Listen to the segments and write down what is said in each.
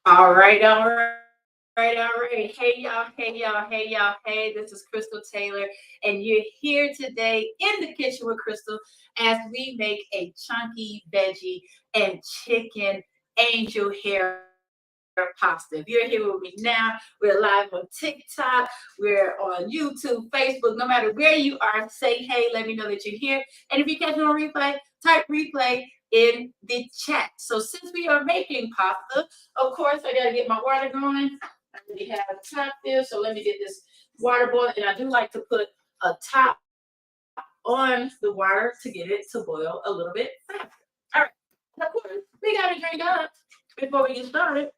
All right, all right, all right. Hey, y'all, hey, y'all, hey, y'all, hey. This is Crystal Taylor, and you're here today in the kitchen with Crystal as we make a chunky veggie and chicken angel hair pasta. If you're here with me now, we're live on TikTok, we're on YouTube, Facebook. No matter where you are, say hey, let me know that you're here. And if you're catching on replay, type replay in the chat. So since we are making pasta, of course, I gotta get my water going. I already have a top there, so let me get this water boiling. And I do like to put a top on the water to get it to boil a little bit faster. All right. And of course, we gotta drink up before we get started.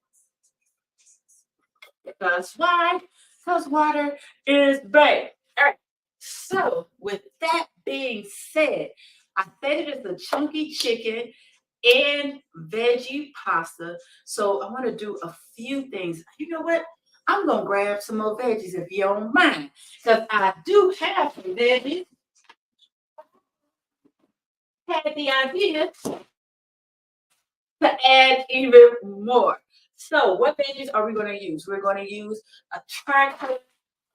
Because why? Because water is bad. All right. So, with that being said, I said it is a chunky chicken and veggie pasta. So, I want to do a few things. You know what? I'm going to grab some more veggies if you don't mind. Because I do have some veggies. Had the idea to add even more. So, what veggies are we going to use? We're going to use a tricolor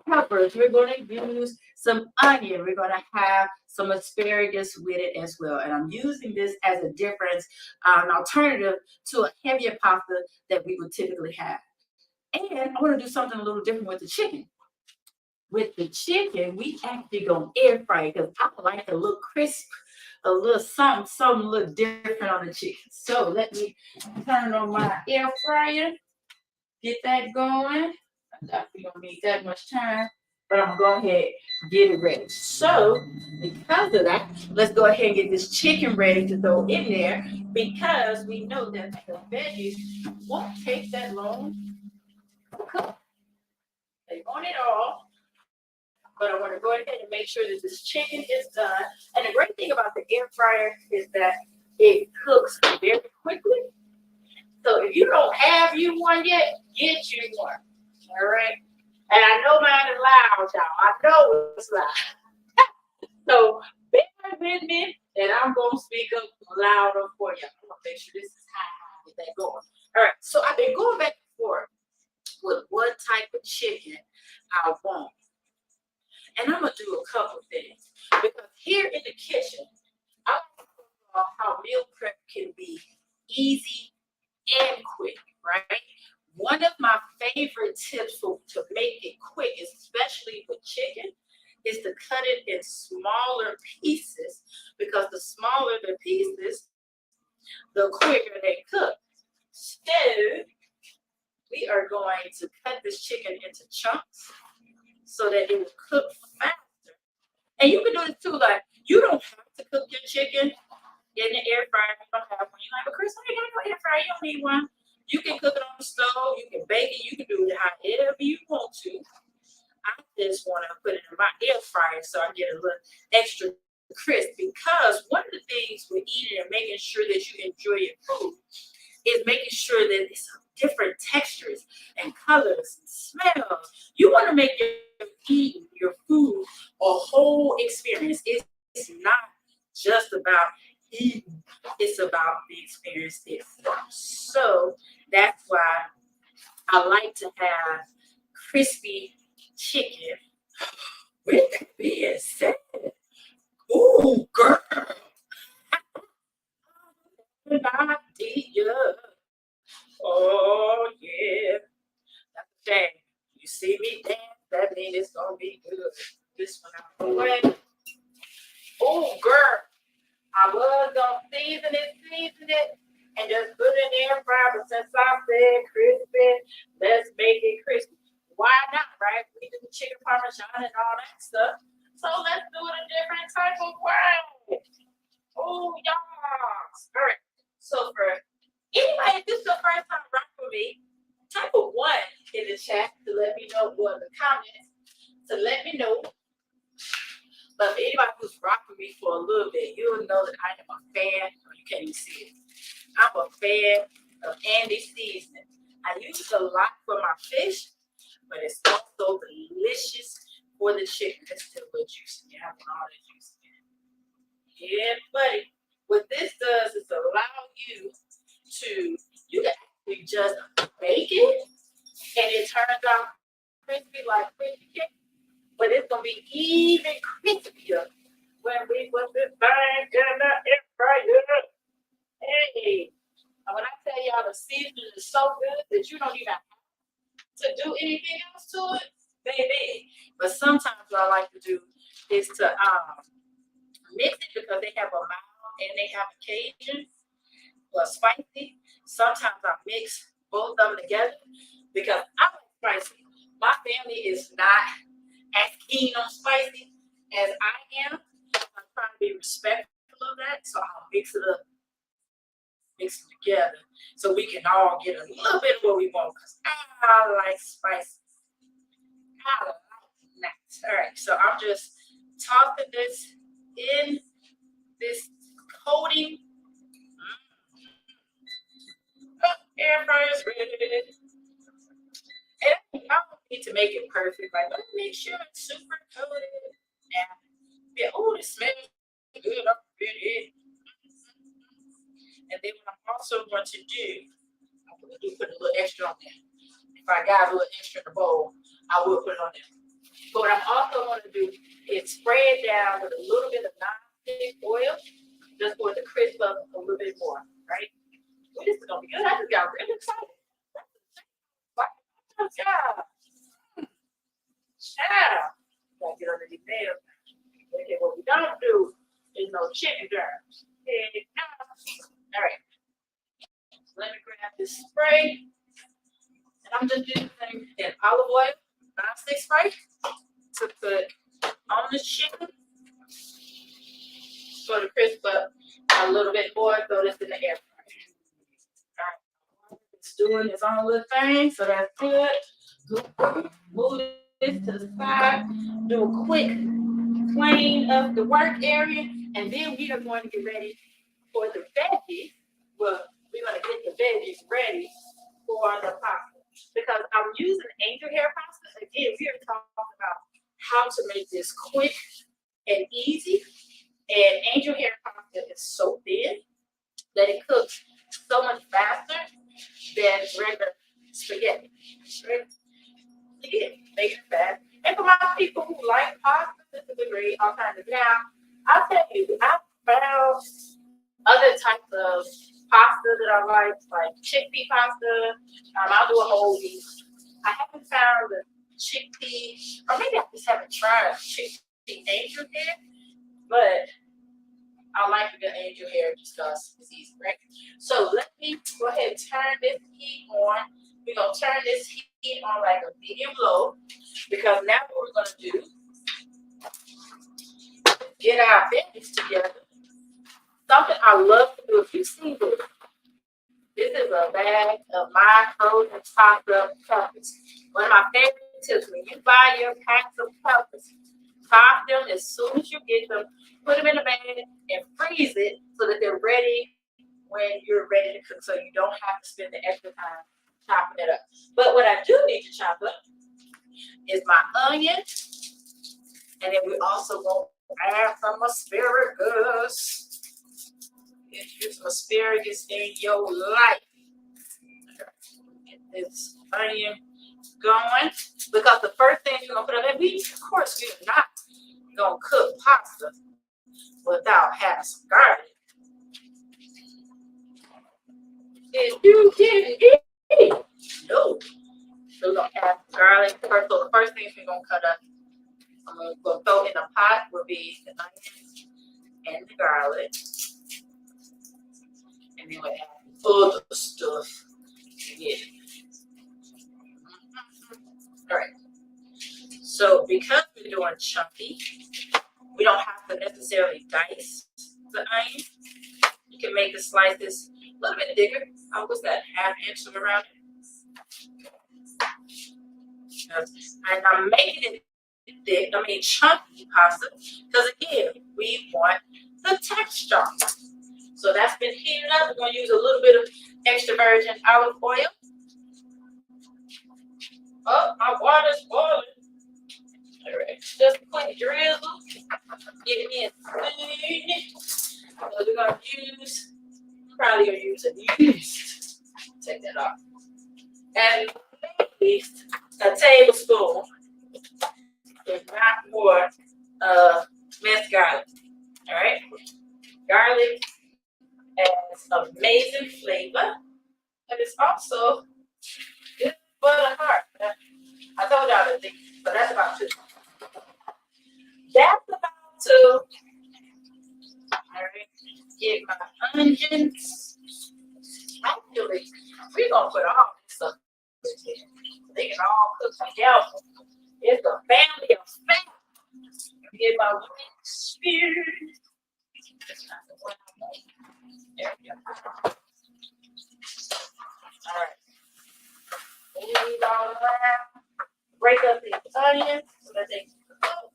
peppers. We're going to use some onion. We're going to have some asparagus with it as well. And I'm using this as a difference, an alternative to a heavier pasta that we would typically have. And I want to do something a little different with the chicken. With the chicken, we actually gonna air fry it because I like a little crisp, a little something a little different on the chicken. So let me turn on my air fryer, get that going. We don't need that much time, but I'm gonna go ahead get it ready. So because of that, let's go ahead and get this chicken ready to throw in there because we know that the veggies won't take that long to cook. They want it all, but I want to go ahead and make sure that this chicken is done. And the great thing about the air fryer is that it cooks very quickly. So if you don't have you one yet, get you one. All right. And I know mine is loud, y'all. I know it's loud. So bear with me, and I'm gonna speak up louder for you. I'm gonna make sure this is high, get that going. All right. So I've been going back and forth with what type of chicken I want. And I'm gonna do a couple things because here in the kitchen, I like to talk about how meal prep can be easy and quick, right? One of my favorite tips to make it quick, especially with chicken, is to cut it in smaller pieces because the smaller the pieces, the quicker they cook. So we are going to cut this chicken into chunks so that it will cook faster. And you can do this too, like you don't have to cook your chicken in the air fryer. You don't have one. You're like, but Chris, I ain't got no air fryer. You don't need one. You can cook it on the stove. You can bake it. You can do it however you want to. I just want to put it in my air fryer so I get a little extra crisp because one of the things with eating and making sure that you enjoy your food is making sure that it's different textures and colors and smells. You want to make your eating, your food, a whole experience. It's not just about eating, it's about the experience itself. So that's why I like to have crispy chicken. With that being said, ooh, girl, idea. Oh, yeah. That's a shame. You see me dance, that means it's going to be good. This one out the way. Oh, girl. I was gonna season it, and just put it in the air fryer. But since I said crispy, let's make it crispy. Why not, right? We do chicken parmesan and all that stuff. So let's do it a different type of way. Oh, y'all. All right. So for anybody, if this is the first time rocking with me, type a one in the chat to let me know, or in the comments to let me know. But for anybody who's rocked with me for a little bit, you'll know that I am a fan. Oh, you can't even see it. I'm a fan of Andy seasoning. I use it a lot for my fish, but it's also delicious for the chicken. It's still a little juicy. I want all that juice in it. Yeah, buddy. What this does is allow you to, you can actually You just bake it, and it turns out crispy like crispy cake, but it's gonna be even crispier when we put this thing in the air fryer. Hey, and when I tell y'all the seasoning is so good that you don't even have to do anything else to it, baby. But sometimes what I like to do is to mix it because they have a mild and they have a Cajun or spicy. Sometimes I mix both of them together because I like spicy. My family is not as keen on spicy as I am. I'm trying to be respectful of that, so I'll mix it up, mix it together, so we can all get a little bit of what we want. Cause I like spicy. I like that. All right, so I'm just tossing this in this coating. Air fryer's ready. And I don't need to make it perfect. Like, let me make sure it's super coated. Yeah, oh, it smells good already. And then what I'm also going to do, I'm going to put a little extra on there. If I got a little extra in the bowl, I will put it on there. But what I'm also going to do is spray it down with a little bit of non-stick oil, just for it to crisp up a little bit more, right? Well, this is going to be good. I just got really excited. Yeah. Yeah. Gotta get under these nails. Okay, what we don't do is no chicken germs. Okay, no. All right. So let me grab this spray. And I'm just using an olive oil, non-stick spray, to put on the chicken. So to crisp up a little bit more, throw this in the air fryer. All right. It's doing its own little thing, so that's good. Move this to the side. Do a quick clean of the work area, and then we are going to get ready for the veggies. Well, we're going to get the veggies ready for the pasta because I'm using angel hair pasta. Again, we are talking about how to make this quick and easy. And angel hair pasta is so thin that it cooks so much faster than regular spaghetti. Right? Again, make it fast. And for my people who like pasta, this is a great alternative. Now, I'll tell you, I found other types of pasta that I like chickpea pasta. I'll do a whole week. I haven't found the chickpea, or maybe I just haven't tried chickpea angel hair, but I like the angel hair just because it's easy, right? So let me go ahead and turn this heat on. We're going to turn this heat on like a medium low because now what we're going to do is get our veggies together. Something I love to do, if you see this is a bag of my frozen chopped up peppers. One of my favorite tips, when you buy your packs of peppers, chop them as soon as you get them, put them in a bag and freeze it so that they're ready when you're ready to cook, so you don't have to spend the extra time chopping it up. But what I do need to chop up is my onion, and then we also want to add some asparagus. Get some asparagus in your life. Get this onion going, because the first thing you're gonna put on that, of course, we're not gonna cook pasta without having some garlic. If you didn't eat, no. So we're gonna add garlic first. So the first things we're gonna cut up, I'm gonna throw in the pot will be the onions and the garlic. And then we'll add other stuff. Yeah. All right. So because we're doing chunky, we don't have to necessarily dice the onion. You can make the slices a little bit bigger. What's that? Half inch around it. And I'm making it thick. Chunky pasta, because again, we want the texture. So that's been heated up. We're going to use a little bit of extra virgin olive oil. Oh, my water's boiling. All right, just a quick drizzle. Get it in. So we're going to use, probably going to use a yeast. Take that off. at least a tablespoon, if not more, minced garlic. All right, garlic adds amazing flavor, and it's also good for the heart. I told y'all to think, so that's about two. That's about two. All right, get my onions. Actually, we're gonna put all this stuff in here. They can all cook together. It's a family affair. Get my spear. That's not the one I want. There we go. All right. Move all around. Break up these onions so that they can cook.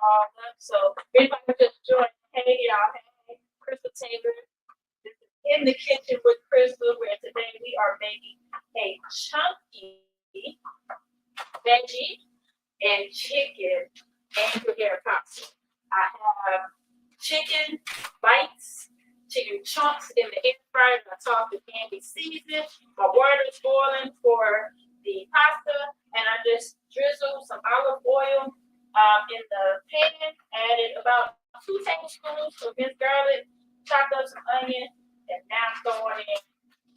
All up. So everybody just join. Hey y'all. Hey, Crystal Taylor. This is in the kitchen with Crystal, where today we are making a chunky veggie and chicken angel hair pasta. I have chicken bites, chicken chunks in the air fryer. I tossed the candy season. My water is boiling for the pasta, and I just drizzled some olive oil in the pan. Added about 2 tablespoons of minced garlic, chopped up some onion, and now throwing in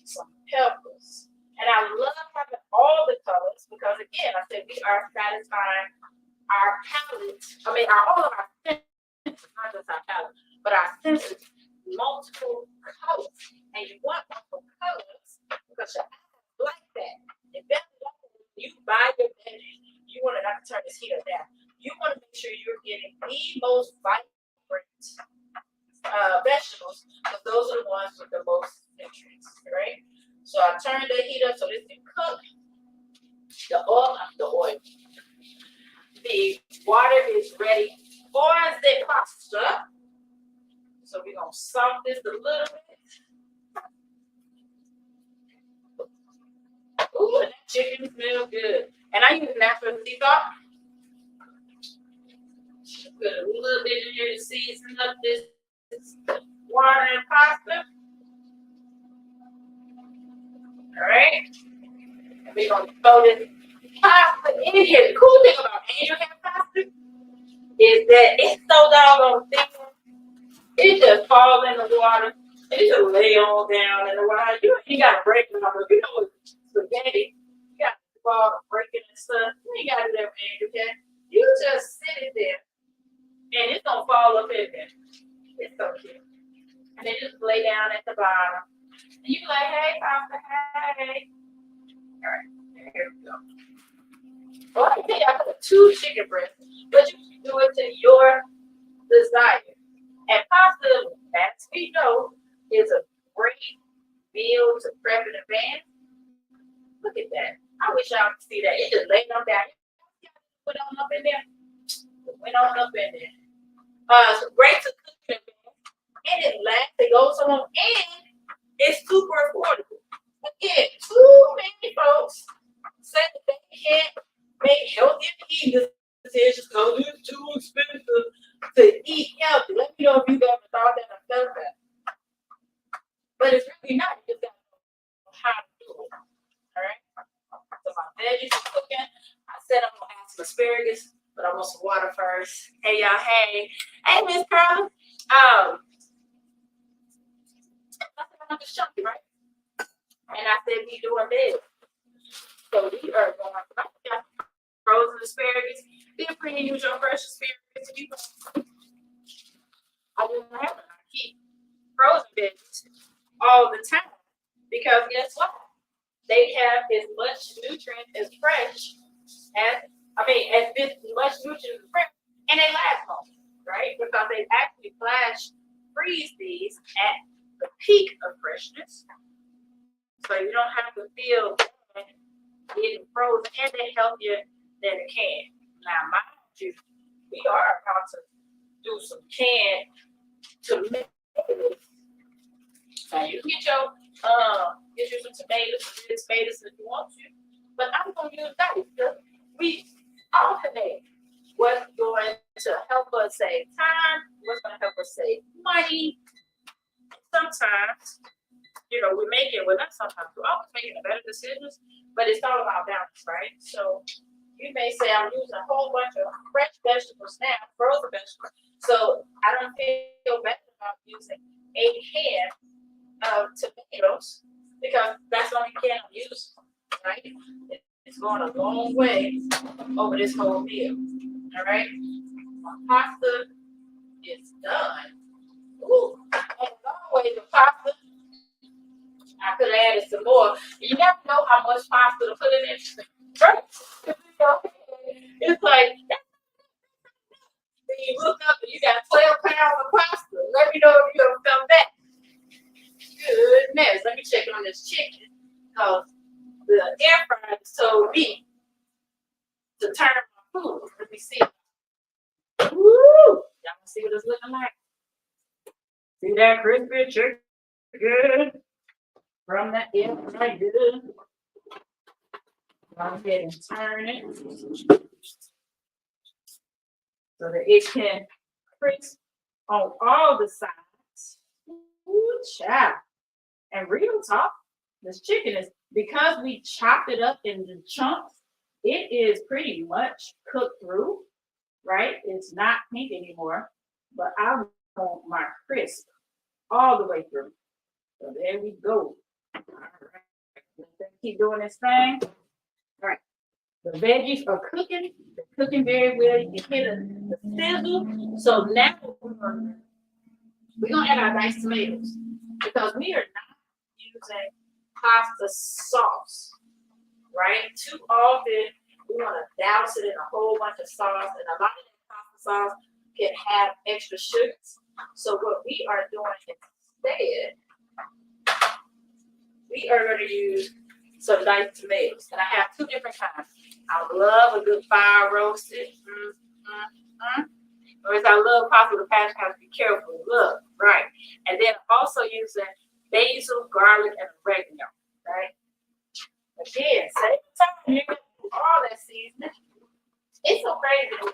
some peppers. And I love having all the colors because, again, I said we are satisfying our palate. I mean, all of our senses, not just our palate, but our senses, multiple colors. And you want multiple colors because your eyes like that. And that's why when you buy your veggies, you want to not turn this heater down. You want to make sure you're getting the most vibrant vegetables because those are the ones with the most nutrients, right? So I turned the heat up so this can cook. The oil. The water is ready for the pasta. So we're gonna salt this a little bit. Ooh, and that chicken smells good. And I use natural sea salt. Put a little bit in here to season up this water and pasta. All right. And we're gonna throw this pasta in here. The cool thing about angel hair pasta is that it's so doggone thin. It just falls in the water. And it just lay on down in the water. You ain't got to break it up. You know, with spaghetti, you got to fall breaking and stuff. You ain't got to do that with angel hair. You just sit it there, and it's gonna fall up in there. It's so cute. And then just lay down at the bottom. And you like, hey, pasta, hey. All right, here we go. Well, I think I put 2 chicken breasts, but you can do it to your desire. And pasta, as we know, is a great meal to prep in advance. Look at that. I wish y'all could see that. It just laid on down. Went on up in there. Went on up in there. So great to cook in advance. And it lasts. It goes on. And it's super affordable. Again, too many folks say that they can't make healthy eating decisions because it's too expensive to eat healthy. Let me know if you've ever thought that or felt that. But it's really not. You just got to know how to do it. All right? So my veggies are cooking. I said I'm going to add some asparagus, but I want some water first. Hey, y'all. Hey. Hey, Miss Carla. I said I'm just chunky, right? And I said we doing this. So we are going to frozen asparagus. Feel free to use your fresh asparagus. I didn't have it. I keep frozen veggies all the time because guess what? They have as much nutrient as fresh as much nutrient as fresh, and they last long, right? Because they actually flash freeze these at the peak of freshness, so you don't have to feel bad getting frozen, and they're healthier than a can. Now, mind you, we are about to do some canned tomatoes. Now you can get you some tomatoes, red tomatoes if you want to, but I'm gonna use those because we alternate what's going to help us save time, what's going to help us save money. Sometimes we're making, well, not sometimes, we're always making better decisions, but it's all about balance, right? So you may say, I'm using a whole bunch of fresh vegetables now, frozen vegetables. So I don't feel better about using a can of tomatoes because that's the only can I'm using, right? It's going a long way over this whole meal. All right. My pasta is done. Ooh, and always the pasta. I could have added some more. You never know how much pasta to put in it. Right? It's like when you look up and you got 12 pounds of pasta. Let me know if you ever come back. Goodness. Let me check on this chicken. Because the air fryer told me to turn my food. Let me see. Woo! Y'all can see what it's looking like. See that crispy chicken from the air fryer. Go ahead and turn it so that it can crisp on all the sides. Ooh, child. And real talk, this chicken is, because we chopped it up into chunks, it is pretty much cooked through, right? It's not pink anymore, but I want my crisp all the way through. So there we go. All right. Let's keep doing this thing. All right. The veggies are cooking. They're cooking very well. You can hear the sizzle. So now we're gonna add our diced tomatoes because we are not using pasta sauce, right? Too often we want to douse it in a whole bunch of sauce, and a lot of that pasta sauce can have extra sugars. So what we are doing instead, we are going to use some diced tomatoes, and I have two different kinds. I love a good fire roasted. Whereas I love pasta with passion, have to be careful. Look, right. And then also using basil, garlic, and oregano, right? Again, same time, you can do all that seasoning. It's so crazy to me.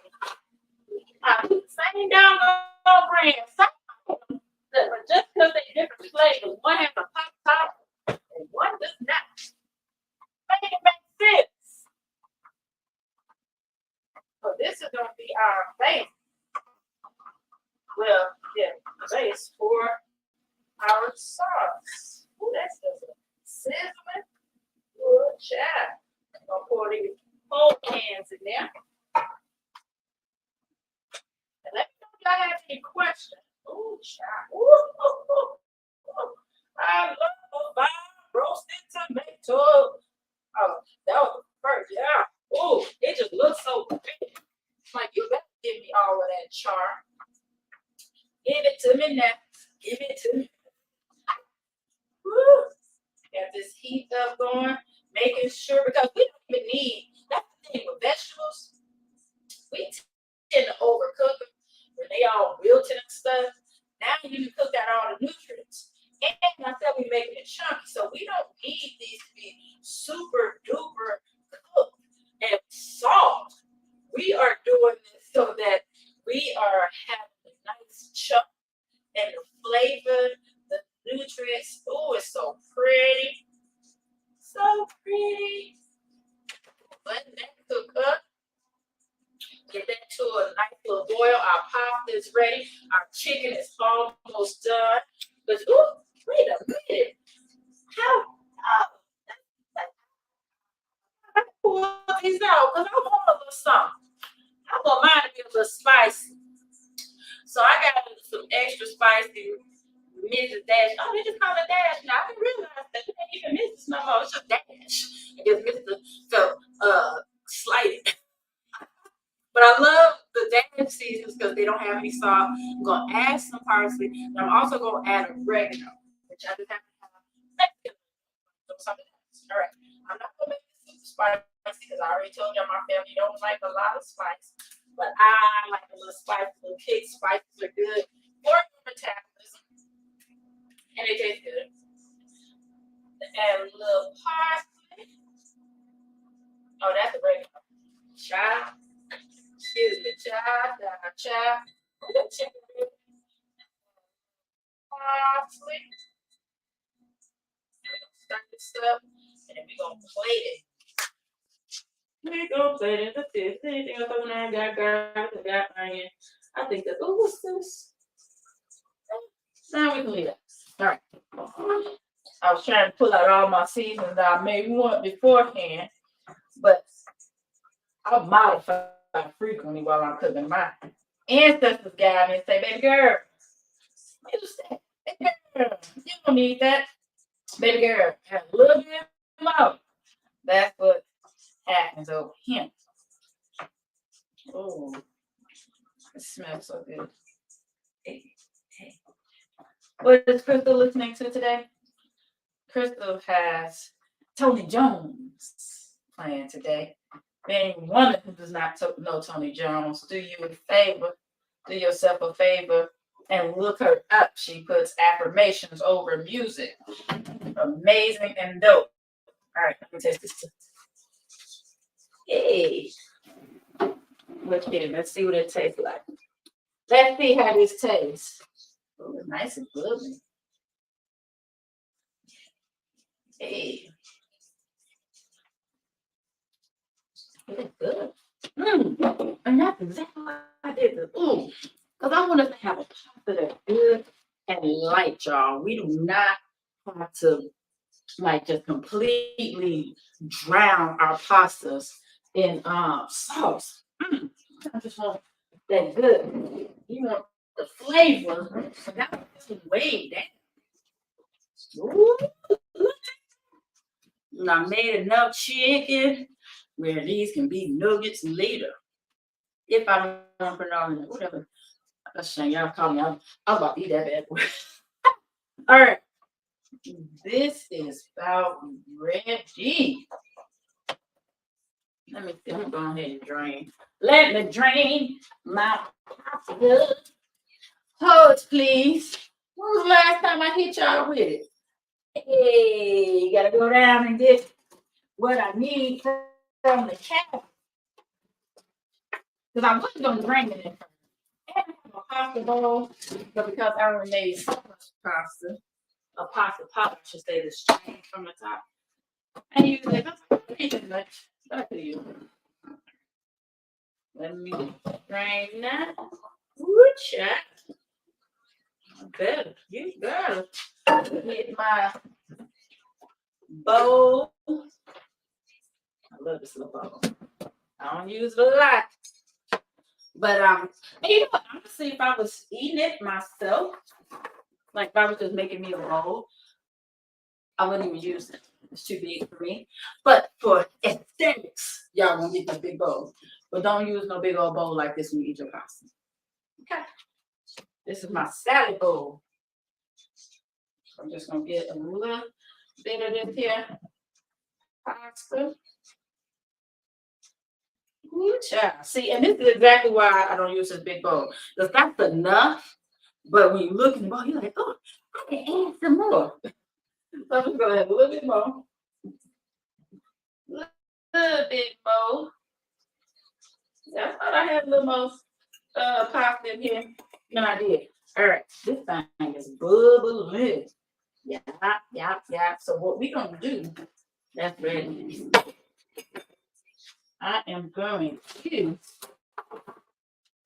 I do the same download brand, but just because they're different flavors, one has a pop top and one does not. Make it make sense. So this is going to be our base. Well, yeah, the base for our sauce. Ooh, that's just sizzling. Good job. I'm gonna pour these whole cans in there. And let me know if y'all have any questions. Ooh, child. Ooh. I love my roasted tomato. Oh, that was the first, yeah. Ooh, it just looks so good. Like, you better give me all of that char. Give it to me now. Give it to me. Woo. Got this heat up going, making sure, because we don't even need, that's the thing with vegetables, we tend to overcook them when they all wilted and stuff. Now you can cook out all the nutrients. And I said we making it chunky, so we don't need these to be super duper cooked and soft. We are doing this so that we are having a nice chunk and the flavor, the nutrients. Oh, it's so pretty. So pretty. Let that cook up. Get that to a nice little boil. Our pasta is ready. Our chicken is almost done. But ooh, wait a minute. How? I pull these out because I want a little something. I want mine to be a little spicy. So I got some extra spicy Mrs. Dash. Oh, they just call it Dash now. I didn't realize that they ain't even Mrs. no more. It's just Dash. I guess Mr. felt slighted. But I love the Dash seasons because they don't have any salt. I'm gonna add some parsley, and I'm also gonna add oregano, which I just have to have something else. All right. I'm not gonna make this super spicy because I already told you my family don't like a lot of spice. But I like a little spice, a little kick. Spices are good for your metabolism. And it tastes good. Add a little parsley. Oh, that's oregano. Child. Excuse me, child. Child. The chicken parsley. stuff, and then we're gonna plate it. We're gonna plate it. Let's see. Anything else I want to got garlic, I got onion. I think that. Oh, what's this? Now we can leave it. All right. I was trying to pull out all my seasons that I made one beforehand, but I modify frequently while I'm cooking. My ancestors got me and say, "Baby girl, baby girl, you don't need that. Baby girl, have a little bit more." That's what happens over here. Oh, it smells so good. Hey, hey. What is Crystal listening to today? Crystal has Tony Jones playing today. Being one who does not know Tony Jones, do you a favor, do yourself a favor, and look her up. She puts affirmations over music. Amazing and dope. All right, let me taste this. Hey, look here. Let's see what it tastes like. Let's see how this tastes. Oh, it's nice and bubbly. Hey, it's good. And that's exactly why I did this. Because I want us to have a pasta that's good and light, y'all. We do not have to like just completely drown our pastas in sauce. I just want that good. You want the flavor, so that was way down. Ooh. And I made enough chicken where these can be nuggets later. If I don't put it all in it, whatever. That's shame. Y'all call me. I'm about to eat that bad boy. All right. This is about ready. Let me see. I'm going ahead and drain. Let me drain my pasta. Hold, please. When was the last time I hit y'all with it? Hey, you gotta go down and get what I need from the cabinet. Because I wasn't gonna drain it in first. I have a pasta bowl, but because I already made so much pasta, a pasta pot, I should say, the strain from the top. And you say, don't need as much. Back to you. Let me drain that. Good shot. Better. You better get my bowl. I love this little bowl. I don't use it a lot. But you know what? I'm gonna see if I was eating it myself. Like if I was just making me a bowl, I wouldn't even use it. It's too big for me. But for aesthetics, y'all gonna get the big bowl. But don't use no big old bowl like this when you eat your pasta. Okay. This is my salad bowl. I'm just gonna get a little bit of this here pasta. Good job. See, and this is exactly why I don't use this big bowl. Because that's enough. But when you look in the bowl, you're like, oh, I can add some more. So I'm just gonna add a little bit more. Little bit more. I thought I had a little more pasta in here. No, I did. All right, this thing is bubbling. Yeah. So what we're gonna do, that's ready. I am going to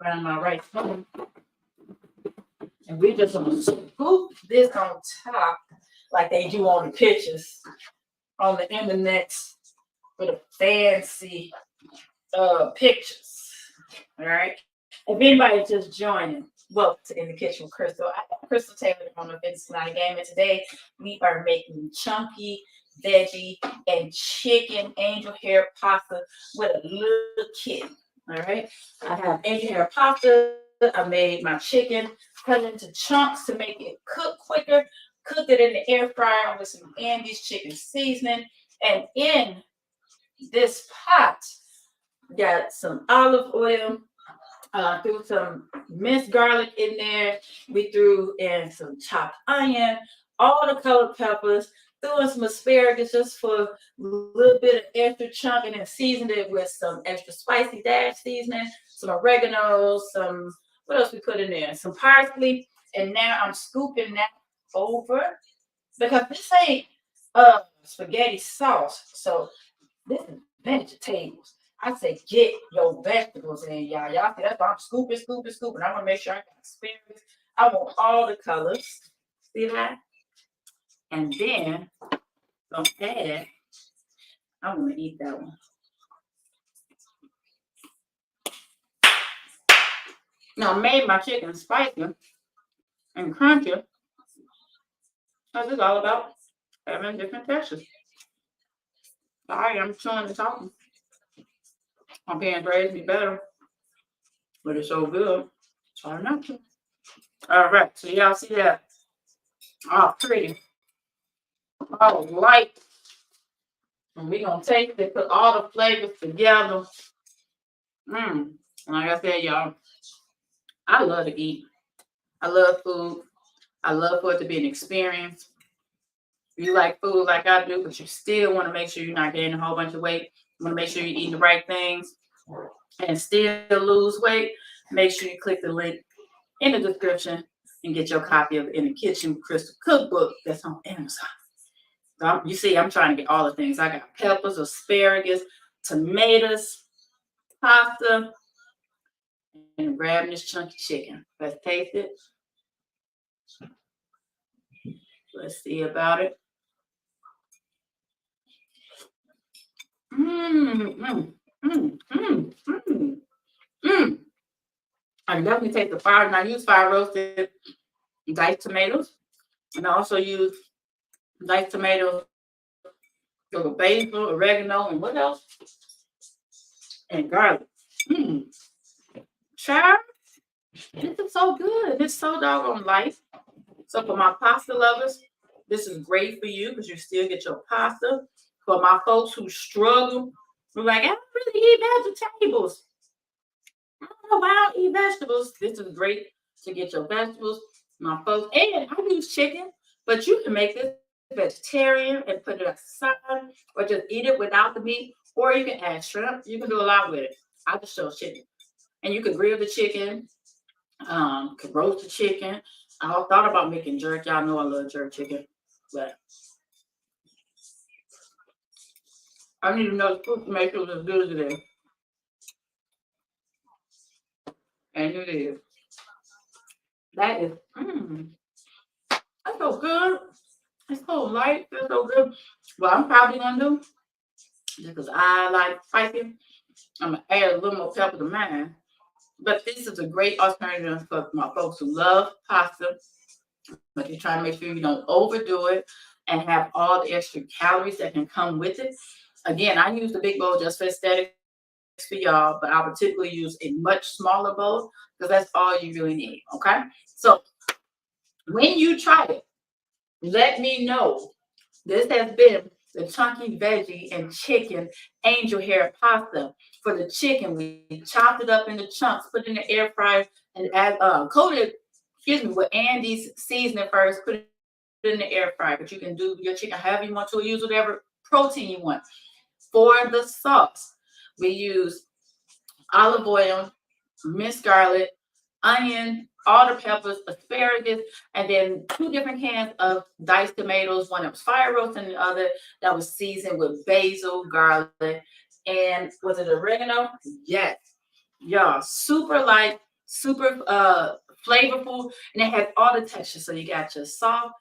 find my right spoon. And we're just gonna scoop this on top like they do on the pictures on the internet for the fancy pictures. All right. If anybody's just joining, welcome to In the Kitchen with Crystal. I am Crystal Taylor on the Veggies Game, and today we are making chunky veggie and chicken angel hair pasta with a little kid. All right. I have angel hair pasta. I made my chicken, cut it into chunks to make it cook quicker. Cooked it in the air fryer with some Andy's chicken seasoning. And in this pot, got some olive oil. Threw some minced garlic in there. We threw in some chopped onion, all the colored peppers, threw in some asparagus just for a little bit of extra chunk, and then seasoned it with some extra spicy dash seasoning, some oregano, what else we put in there? Some parsley. And now I'm scooping that over because this ain't spaghetti sauce. So this is vegetables. I say get your vegetables in, y'all. Y'all see that's why I'm scooping, scooping, scooping. I want to make sure I got asparagus. I want all the colors. See that? And then gonna add. I want to eat that one. Now I made my chicken spicy and crunchy. Because it's all about having different textures. Sorry, I'm chewing and talking. My parents raised me better, but it's so good. Sorry not to. All right, so y'all see that? Oh, pretty. Oh, light. And we're going to taste it, put all the flavors together. Like I said, y'all, I love to eat. I love food. I love for it to be an experience. You like food like I do, but you still want to make sure you're not gaining a whole bunch of weight. You want to make sure you're eating the right things and still lose weight. Make sure you click the link in the description and get your copy of In the Kitchen Crystal Cookbook that's on Amazon. So you see, I'm trying to get all the things. I got peppers, asparagus, tomatoes, pasta, and grabbing this chunky chicken. Let's taste it. Let's see about it. I can definitely take the fire, and I use fire roasted diced tomatoes, and I also use diced tomatoes with basil, oregano, and what else? And garlic. Child, this is so good. It's so doggone light. So for my pasta lovers, this is great for you because you still get your pasta. For my folks who struggle, we're like, I don't really eat vegetables. I don't know why I don't eat vegetables. This is great to get your vegetables. My folks, and I use chicken, but you can make this vegetarian and put it aside, or just eat it without the meat, or you can add shrimp. You can do a lot with it. I just show chicken, and you can grill the chicken, can roast the chicken. I thought about making jerk. Y'all know I love jerk chicken, but I need another scoop to make sure it's as good as it is. And it is. That is, that's so good. It's so light. It's so good. What I'm probably gonna do, because I like spicy, I'm gonna add a little more pepper to mine. But this is a great alternative for my folks who love pasta, but you're trying to make sure you don't overdo it and have all the extra calories that can come with it. Again, I use the big bowl just for aesthetics for y'all, but I would typically use a much smaller bowl because that's all you really need. Okay, so when you try it, let me know. This has been the chunky veggie and chicken angel hair pasta. For the chicken, we chopped it up into chunks, put it in the air fryer, and add coated, with Andy's seasoning first. Put it in the air fryer, but you can do your chicken however you want to. Use whatever protein you want. For the sauce, we use olive oil, minced garlic, onion, all the peppers, asparagus, and then 2 different cans of diced tomatoes. One that was fire roasted and the other that was seasoned with basil, garlic, and was it oregano? Yes. Y'all, super light, super flavorful, and it has all the texture. So you got your soft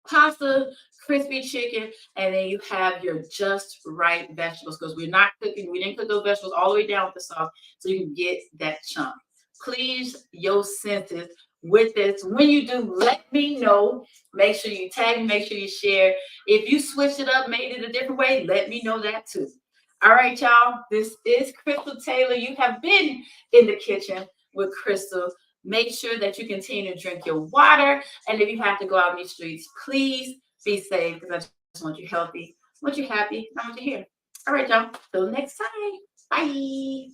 pasta, crispy chicken, and then you have your just right vegetables because we didn't cook those vegetables all the way down with the sauce, so you can get that chunk. Please your senses with this. When you do, let me know. Make sure you tag me, make sure you share. If you switched it up, made it a different way, let me know that too. All right, y'all. This is Crystal Taylor. You have been in the kitchen with Crystal. Make sure that you continue to drink your water. And if you have to go out in these streets, please be safe because I just want you healthy, I want you happy, I want you here. All right, y'all. Till next time. Bye.